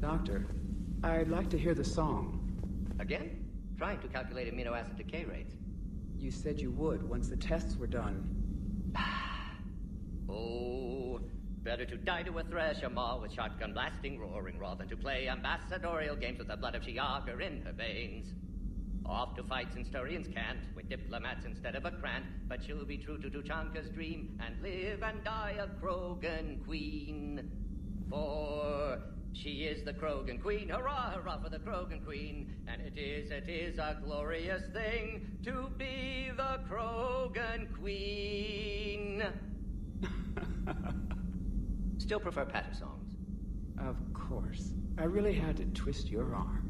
Doctor, I'd like to hear the song. Again? Trying to calculate amino acid decay rates. You said you would once the tests were done. Oh, better to die to a thresher maw with shotgun blasting roaring rather than to play ambassadorial games with the blood of Shiagar in her veins. Off to fights Instaurians can't, with diplomats instead of a Krant, but she'll be true to Tuchanka's dream and live and die a Krogan queen. For she is the Krogan queen, hurrah, hurrah for the Krogan queen, and it is a glorious thing to be the Krogan queen. Still prefer patter songs? Of course. I really had to twist your arm.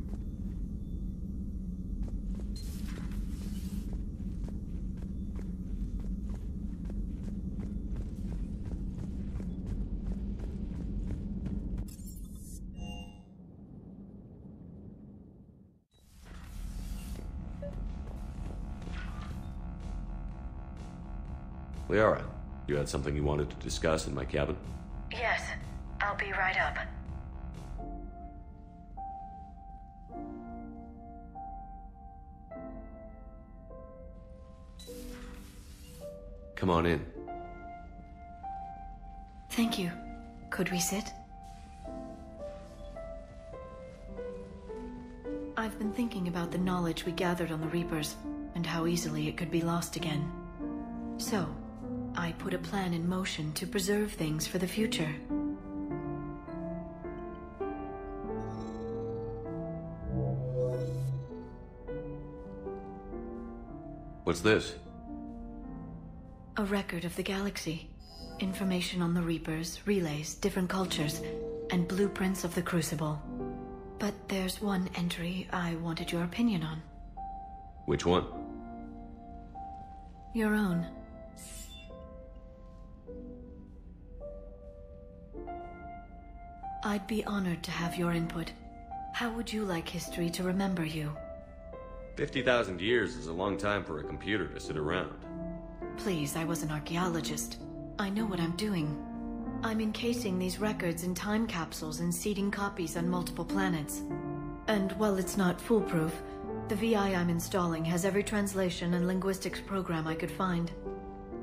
Liara, you had something you wanted to discuss in my cabin? Yes, I'll be right up. Come on in. Thank you. Could we sit? I've been thinking about the knowledge we gathered on the Reapers, and how easily it could be lost again. So, I put a plan in motion to preserve things for the future. What's this? A record of the galaxy. Information on the Reapers, relays, different cultures, and blueprints of the Crucible. But there's one entry I wanted your opinion on. Which one? Your own. I'd be honored to have your input. How would you like history to remember you? 50,000 years is a long time for a computer to sit around. Please, I was an archaeologist. I know what I'm doing. I'm encasing these records in time capsules and seeding copies on multiple planets. And while it's not foolproof, the VI I'm installing has every translation and linguistics program I could find.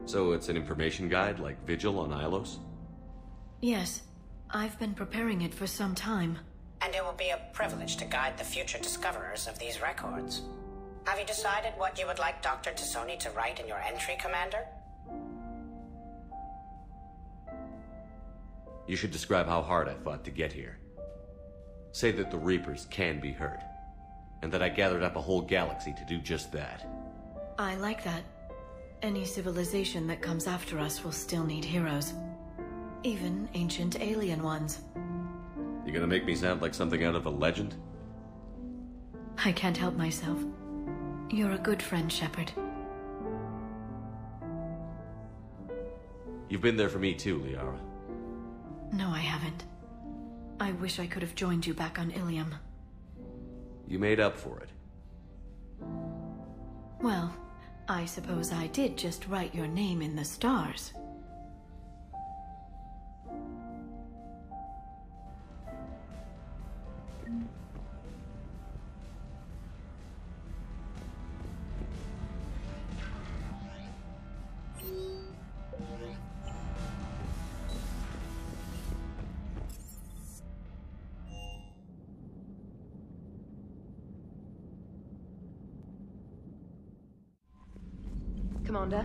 So it's an information guide like Vigil on Ilos? Yes. I've been preparing it for some time. And it will be a privilege to guide the future discoverers of these records. Have you decided what you would like Dr. T'Soni to write in your entry, Commander? You should describe how hard I fought to get here. Say that the Reapers can be hurt, and that I gathered up a whole galaxy to do just that. I like that. Any civilization that comes after us will still need heroes. Even ancient alien ones. You gonna make me sound like something out of a legend? I can't help myself. You're a good friend, Shepard. You've been there for me too, Liara. No, I haven't. I wish I could have joined you back on Ilium. You made up for it. Well, I suppose I did just write your name in the stars. Commander?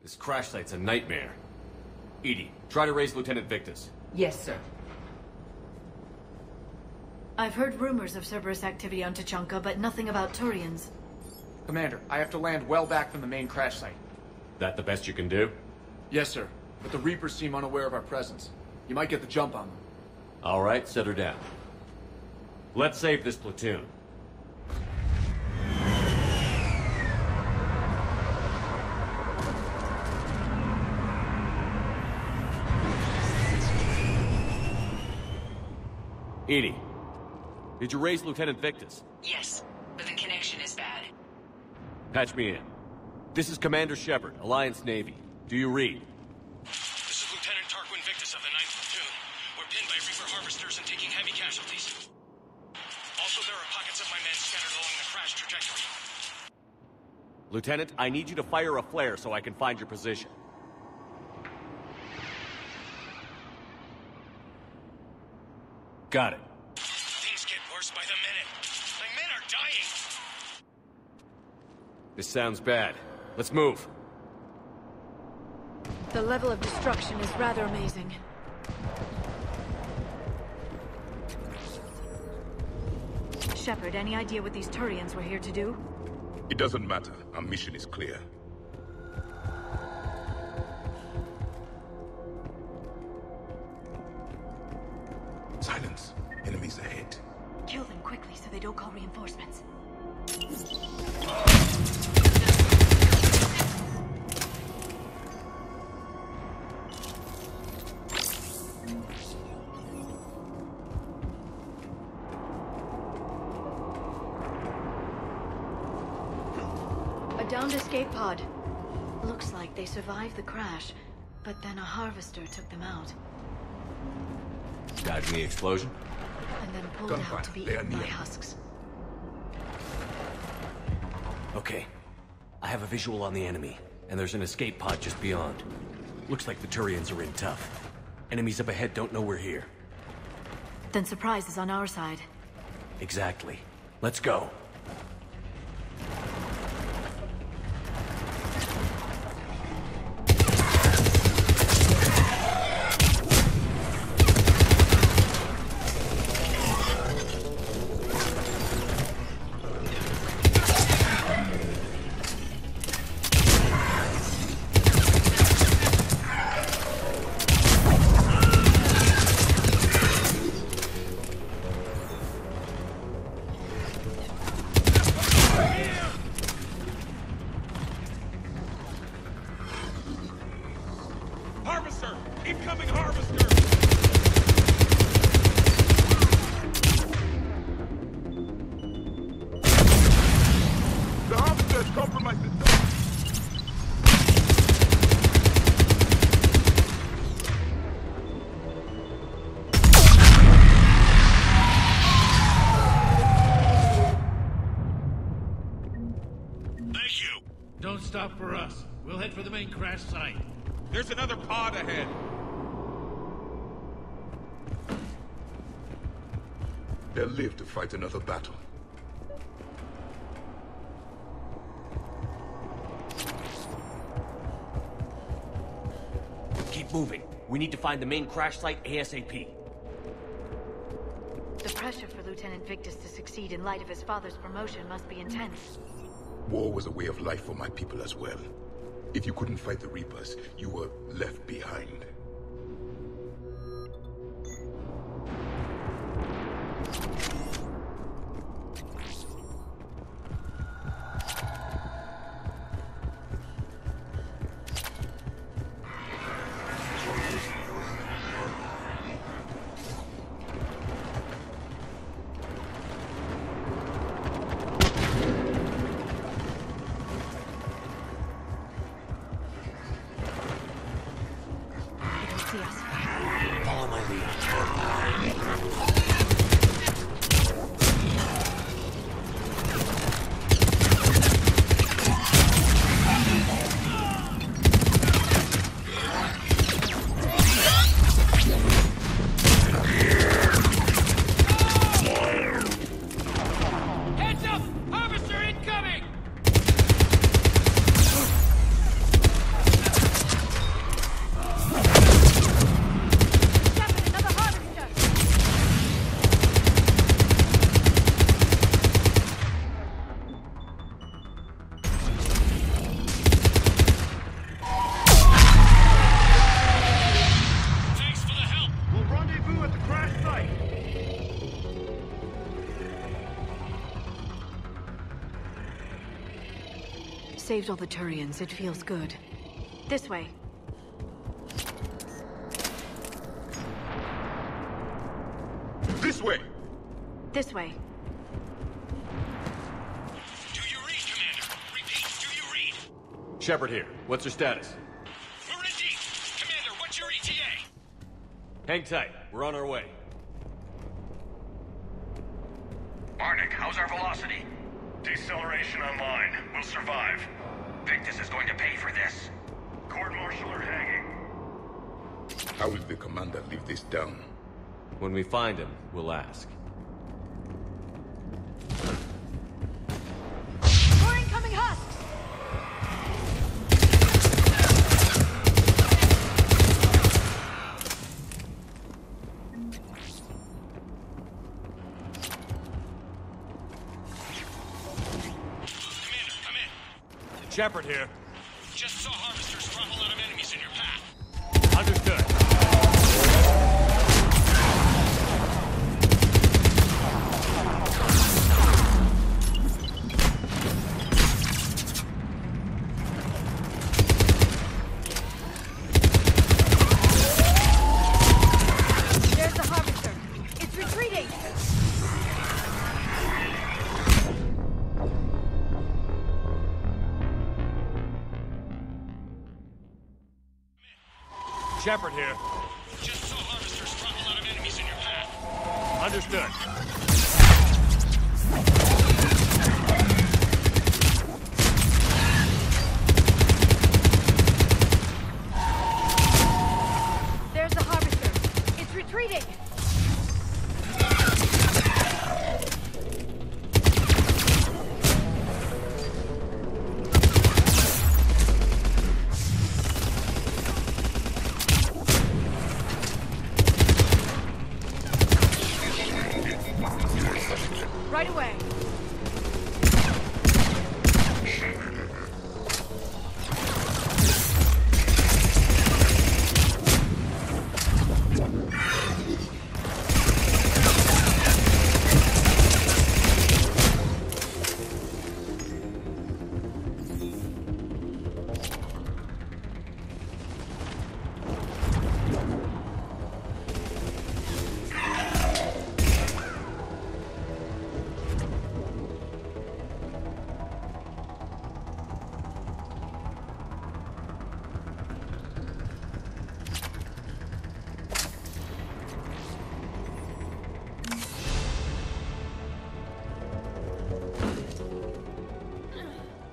This crash site's a nightmare. Edie, try to raise Lieutenant Victus. Yes, sir. I've heard rumors of Cerberus activity on Tuchanka, but nothing about Turians. Commander, I have to land well back from the main crash site. That the best you can do? Yes, sir. But the Reapers seem unaware of our presence. You might get the jump on them. All right, set her down. Let's save this platoon. Edie, did you raise Lieutenant Victus? Yes, but the connection is bad. Patch me in. This is Commander Shepard, Alliance Navy. Do you read? This is Lieutenant Tarquin Victus of the 9th Platoon. We're pinned by Reaper harvesters and taking heavy casualties. Also, there are pockets of my men scattered along the crash trajectory. Lieutenant, I need you to fire a flare so I can find your position. Got it. Things get worse by the minute. My men are dying! This sounds bad. Let's move. The level of destruction is rather amazing. Shepard, any idea what these Turians were here to do? It doesn't matter. Our mission is clear. Silence. Enemies ahead. Kill them quickly so they don't call reinforcements. A downed escape pod. Looks like they survived the crash, but then a harvester took them out. Died in the explosion? And then pulled Gunfire. out to be They are eaten by near. husks. Okay. I have a visual on the enemy, and there's an escape pod just beyond. Looks like the Turians are in tough. Enemies up ahead don't know we're here. Then surprise is on our side. Exactly. Let's go. Harvester! Incoming harvester! The harvester has compromised the Thank you! Don't stop for us. We'll head for the main crash site. There's another pod ahead. They'll live to fight another battle. Keep moving. We need to find the main crash site ASAP. The pressure for Lieutenant Victus to succeed in light of his father's promotion must be intense. War was a way of life for my people as well. If you couldn't fight the Reapers, you were left behind. saved all the Turians. It feels good. This way. This way! This way. Do you read, Commander? Repeat, do you read? Shepard here. What's your status? We're in deep. Commander, what's your ETA? Hang tight. We're on our way. Arnik, how's our velocity? Deceleration online. We'll survive. Victus is going to pay for this. Court-martial or hanging? How will the commander live this down? When we find him, we'll ask. More incoming husks! Commander, come in. Shepard here. Just saw harvesters drop a lot of enemies in your path. Understood. There's the harvester. It's retreating! Shepard here. Just saw harvesters drop a lot of enemies in your path. Understood. There's the harvester. It's retreating! Right away.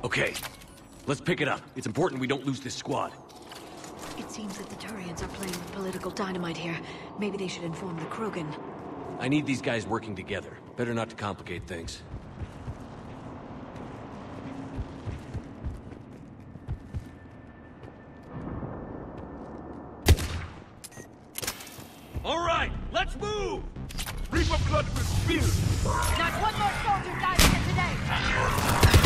Okay. Let's pick it up. It's important we don't lose this squad. It seems that the Turians are playing with political dynamite here. Maybe they should inform the Krogan. I need these guys working together. Better not to complicate things. All right, let's move! Reaper blood will spill! Not one more soldier died here today!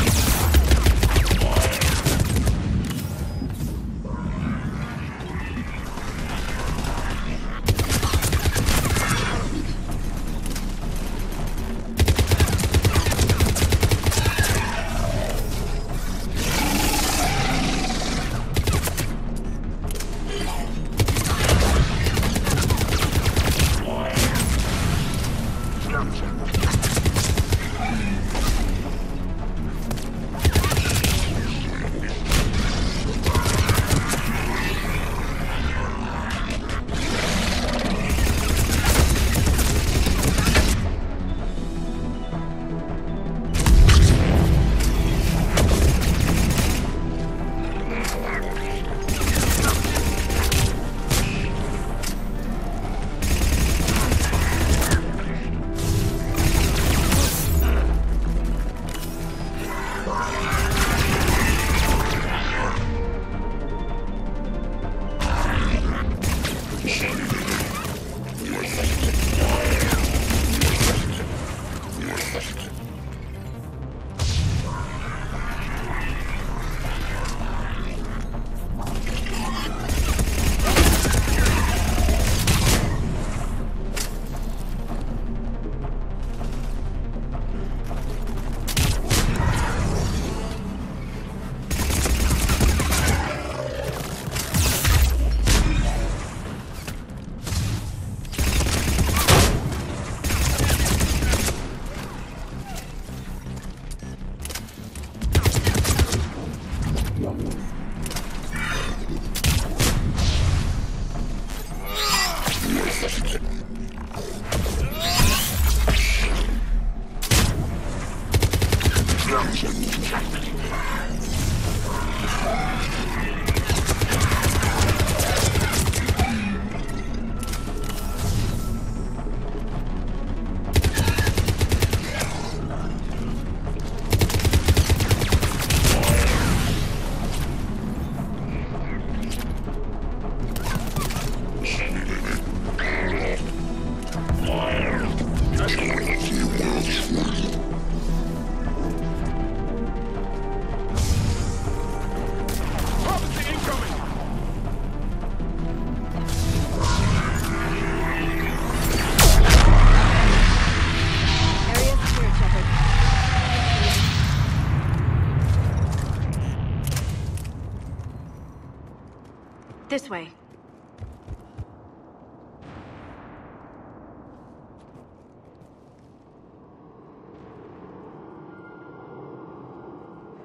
This way.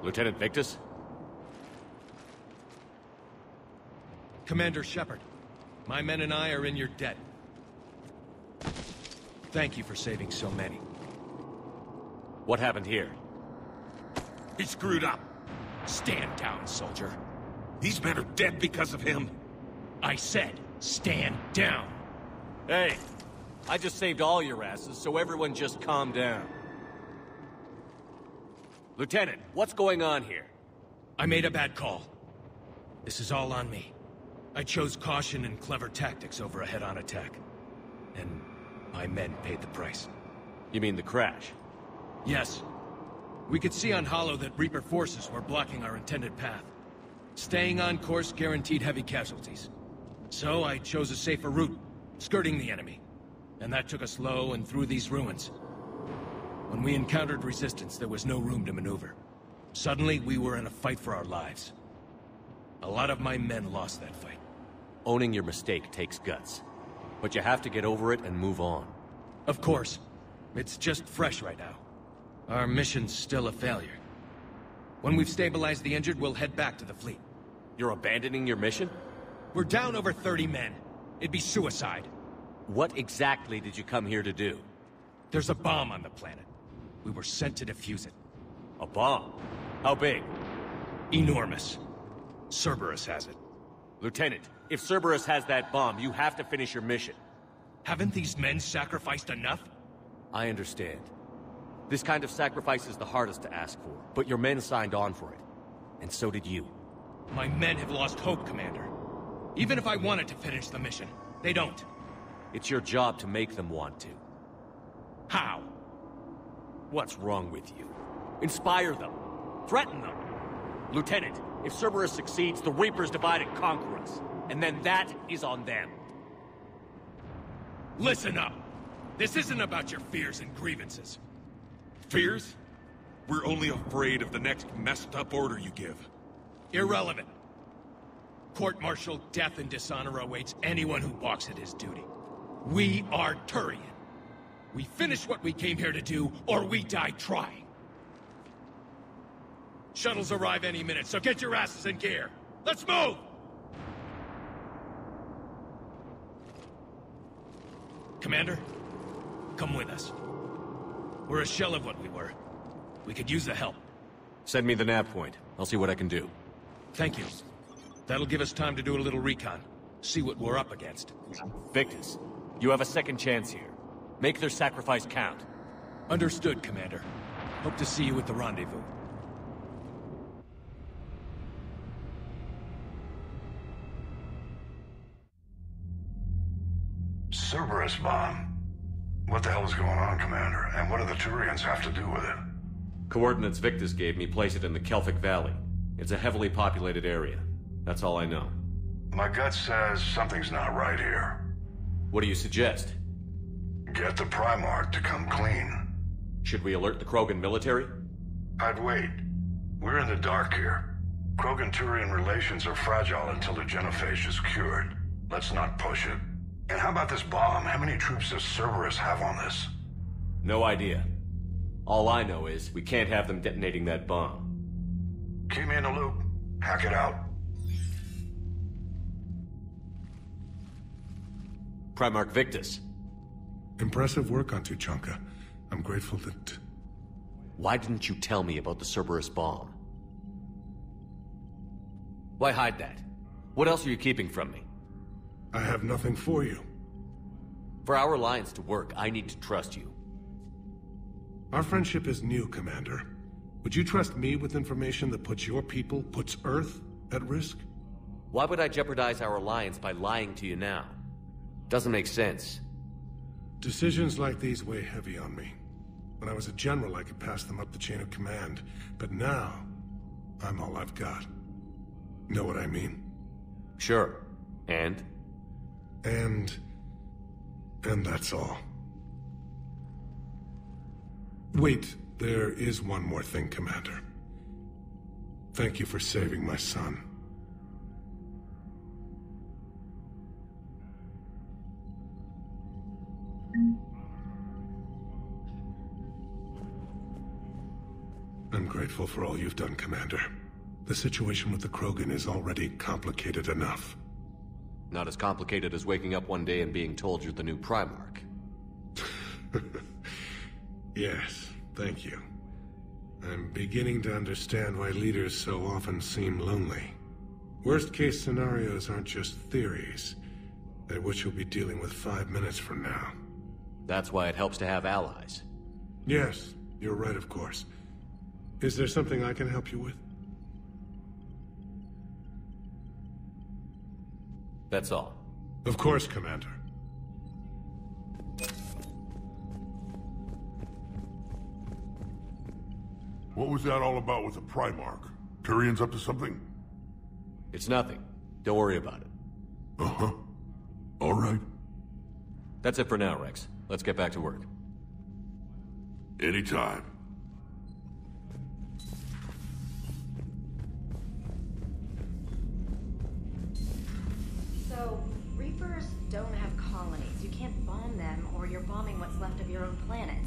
Lieutenant Victus? Commander Shepard, my men and I are in your debt. Thank you for saving so many. What happened here? He screwed up. Stand down, soldier. These men are dead because of him. I said, stand down. Hey, I just saved all your asses, so everyone just calm down. Lieutenant, what's going on here? I made a bad call. This is all on me. I chose caution and clever tactics over a head-on attack. And my men paid the price. You mean the crash? Yes. We could see on Hollow that Reaper forces were blocking our intended path. Staying on course guaranteed heavy casualties. So I chose a safer route, skirting the enemy. And that took us low and through these ruins. When we encountered resistance, there was no room to maneuver. Suddenly, we were in a fight for our lives. A lot of my men lost that fight. Owning your mistake takes guts. But you have to get over it and move on. Of course. It's just fresh right now. Our mission's still a failure. When we've stabilized the injured, we'll head back to the fleet. You're abandoning your mission? We're down over 30 men. It'd be suicide. What exactly did you come here to do? There's a bomb on the planet. We were sent to defuse it. A bomb? How big? Enormous. Cerberus has it. Lieutenant, if Cerberus has that bomb, you have to finish your mission. Haven't these men sacrificed enough? I understand. This kind of sacrifice is the hardest to ask for, but your men signed on for it. And so did you. My men have lost hope, Commander. Even if I wanted to finish the mission, they don't. It's your job to make them want to. How? What's wrong with you? Inspire them. Threaten them. Lieutenant, if Cerberus succeeds, the Reapers divide and conquer us. And then that is on them. Listen up. This isn't about your fears and grievances. Fears? We're only afraid of the next messed up order you give. Irrelevant. Court-martial death and dishonor awaits anyone who balks at his duty. We are Turian. We finish what we came here to do, or we die trying. Shuttles arrive any minute, so get your asses in gear. Let's move! Commander, come with us. We're a shell of what we were. We could use the help. Send me the nav point. I'll see what I can do. Thank you. That'll give us time to do a little recon. See what we're up against. Victus, you have a second chance here. Make their sacrifice count. Understood, Commander. Hope to see you at the rendezvous. Cerberus bomb. What the hell is going on, Commander? And what do the Turians have to do with it? Coordinates Victus gave me place it in the Kelphic Valley. It's a heavily populated area. That's all I know. My gut says something's not right here. What do you suggest? Get the Primarch to come clean. Should we alert the Krogan military? I'd wait. We're in the dark here. Krogan-Turian relations are fragile until the genophage is cured. Let's not push it. And how about this bomb? How many troops does Cerberus have on this? No idea. All I know is we can't have them detonating that bomb. Keep me in the loop. Hack it out. Primarch Victus. Impressive work on Tuchanka. I'm grateful that... Why didn't you tell me about the Cerberus bomb? Why hide that? What else are you keeping from me? I have nothing for you. For our alliance to work, I need to trust you. Our friendship is new, Commander. Would you trust me with information that puts your people, puts Earth, at risk? Why would I jeopardize our alliance by lying to you now? Doesn't make sense. Decisions like these weigh heavy on me. When I was a general, I could pass them up the chain of command. But now, I'm all I've got. Know what I mean? Sure. And? And that's all. Wait, there is one more thing, Commander. Thank you for saving my son. I'm grateful for all you've done, Commander. The situation with the Krogan is already complicated enough. Not as complicated as waking up one day and being told you're the new Primarch. Yes, thank you. I'm beginning to understand why leaders so often seem lonely. Worst-case scenarios aren't just theories. They're what you'll be dealing with 5 minutes from now. That's why it helps to have allies. Yes, you're right, of course. Is there something I can help you with? That's all. Of course, Commander. What was that all about with the Primarch? Turian's up to something? It's nothing. Don't worry about it. Uh-huh. All right. That's it for now, Rex. Let's get back to work. Anytime. So, Reapers don't have colonies. You can't bomb them, or you're bombing what's left of your own planet.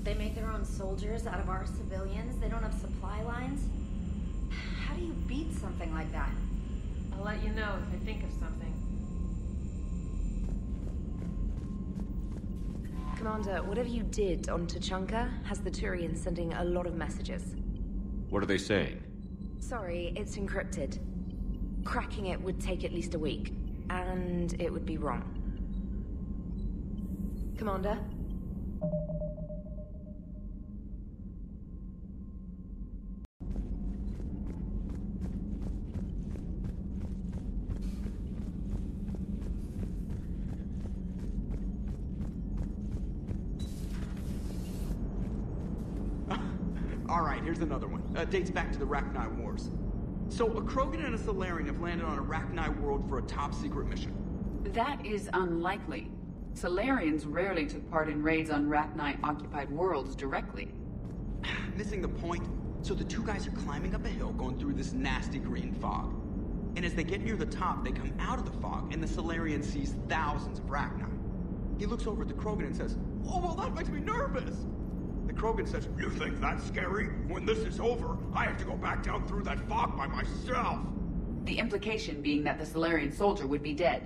They make their own soldiers out of our civilians. They don't have supply lines. How do you beat something like that? I'll let you know if I think of something. Commander, whatever you did on Tuchanka has the Turians sending a lot of messages. What are they saying? Sorry, it's encrypted. Cracking it would take at least a week, and it would be wrong. Commander? Alright, here's another one. Dates back to the Rachni Wars. So, a Krogan and a Salarian have landed on a Rachni world for a top-secret mission. That is unlikely. Salarians rarely took part in raids on Rachni-occupied worlds directly. Missing the point. So the two guys are climbing up a hill going through this nasty green fog. And as they get near the top, they come out of the fog, and the Salarian sees thousands of Rachni. He looks over at the Krogan and says, "Oh, well, that makes me nervous!" The Krogan says, "You think that's scary? When this is over, I have to go back down through that fog by myself." The implication being that the Salarian soldier would be dead.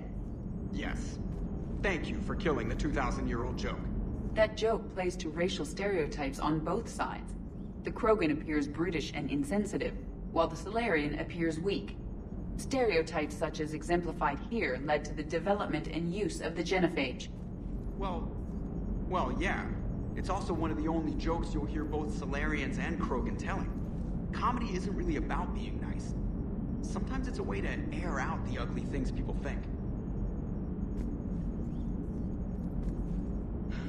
Yes. Thank you for killing the 2,000-year-old joke. That joke plays to racial stereotypes on both sides. The Krogan appears brutish and insensitive, while the Salarian appears weak. Stereotypes such as exemplified here led to the development and use of the genophage. Well, yeah. It's also one of the only jokes you'll hear both Salarians and Krogan telling. Comedy isn't really about being nice. Sometimes it's a way to air out the ugly things people think.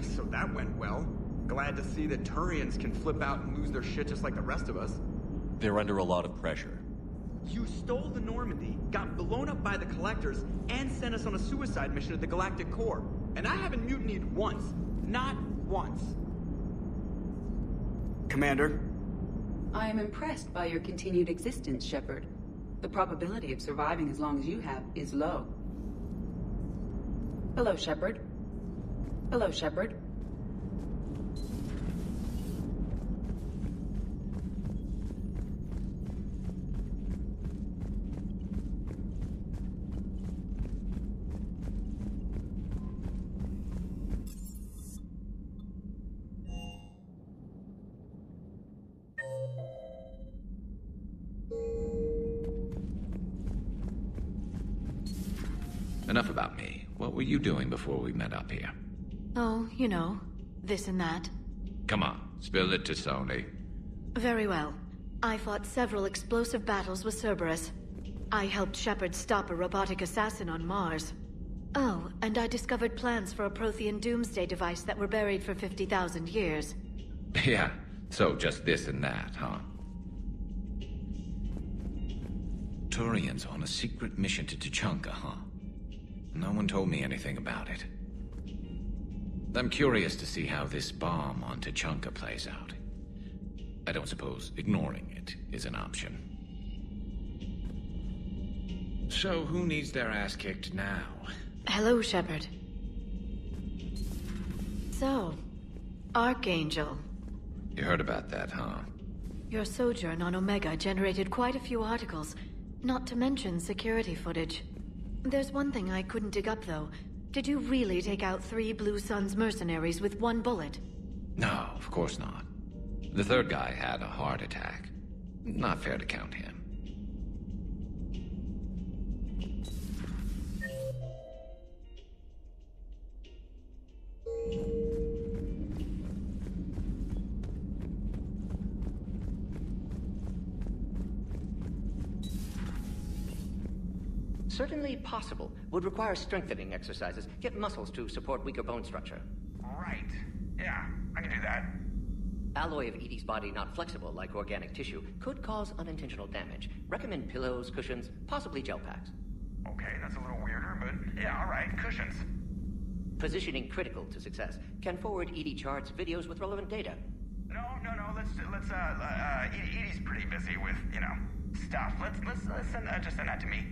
So that went well. Glad to see that Turians can flip out and lose their shit just like the rest of us. They're under a lot of pressure. You stole the Normandy, got blown up by the Collectors, and sent us on a suicide mission at the Galactic Core. And I haven't mutinied once. Not once. Commander? I am impressed by your continued existence, Shepard. The probability of surviving as long as you have is low. Hello, Shepard. Hello, Shepard. Enough about me. What were you doing before we met up here? Oh, you know, this and that. Come on, spill it to Sony. Very well. I fought several explosive battles with Cerberus. I helped Shepard stop a robotic assassin on Mars. Oh, and I discovered plans for a Prothean doomsday device that were buried for 50,000 years. Yeah, so just this and that, huh? Turians on a secret mission to Tuchanka, huh? No one told me anything about it. I'm curious to see how this bomb on Tuchanka plays out. I don't suppose ignoring it is an option. So, who needs their ass kicked now? Hello, Shepard. So, Archangel. You heard about that, huh? Your sojourn on Omega generated quite a few articles, not to mention security footage. There's one thing I couldn't dig up, though. Did you really take out 3 Blue Suns mercenaries with 1 bullet? No, of course not. The third guy had a heart attack. Not fair to count him. Certainly possible. Would require strengthening exercises. Get muscles to support weaker bone structure. Right. Yeah, I can do that. Alloy of Edie's body not flexible like organic tissue could cause unintentional damage. Recommend pillows, cushions, possibly gel packs. Okay, that's a little weirder, but yeah, alright, cushions. Positioning critical to success. Can forward Edie charts, videos with relevant data. No, let's Edie's pretty busy with, stuff. Let's just send that to me.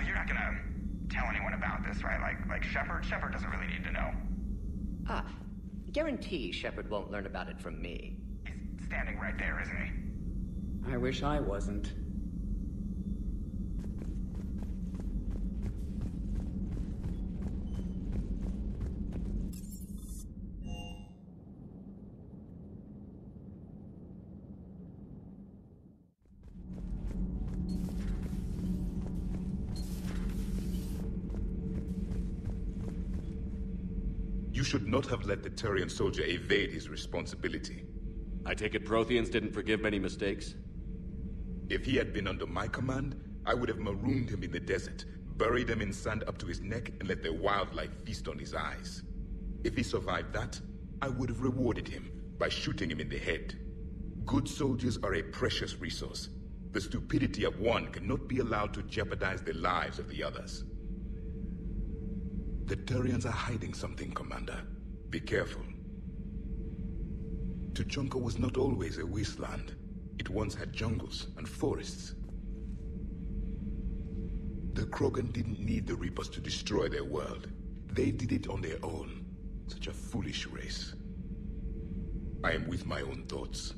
You're not gonna tell anyone about this, right? Like Shepard? Shepard doesn't really need to know. Guarantee Shepard won't learn about it from me. He's standing right there, isn't he? I wish I wasn't. You should not have let the Turian soldier evade his responsibility. I take it Protheans didn't forgive many mistakes? If he had been under my command, I would have marooned him in the desert, buried him in sand up to his neck, and let the wildlife feast on his eyes. If he survived that, I would have rewarded him by shooting him in the head. Good soldiers are a precious resource. The stupidity of one cannot be allowed to jeopardize the lives of the others. The Turians are hiding something, Commander. Be careful. Tuchanka was not always a wasteland. It once had jungles and forests. The Krogan didn't need the Reapers to destroy their world. They did it on their own. Such a foolish race. I am with my own thoughts.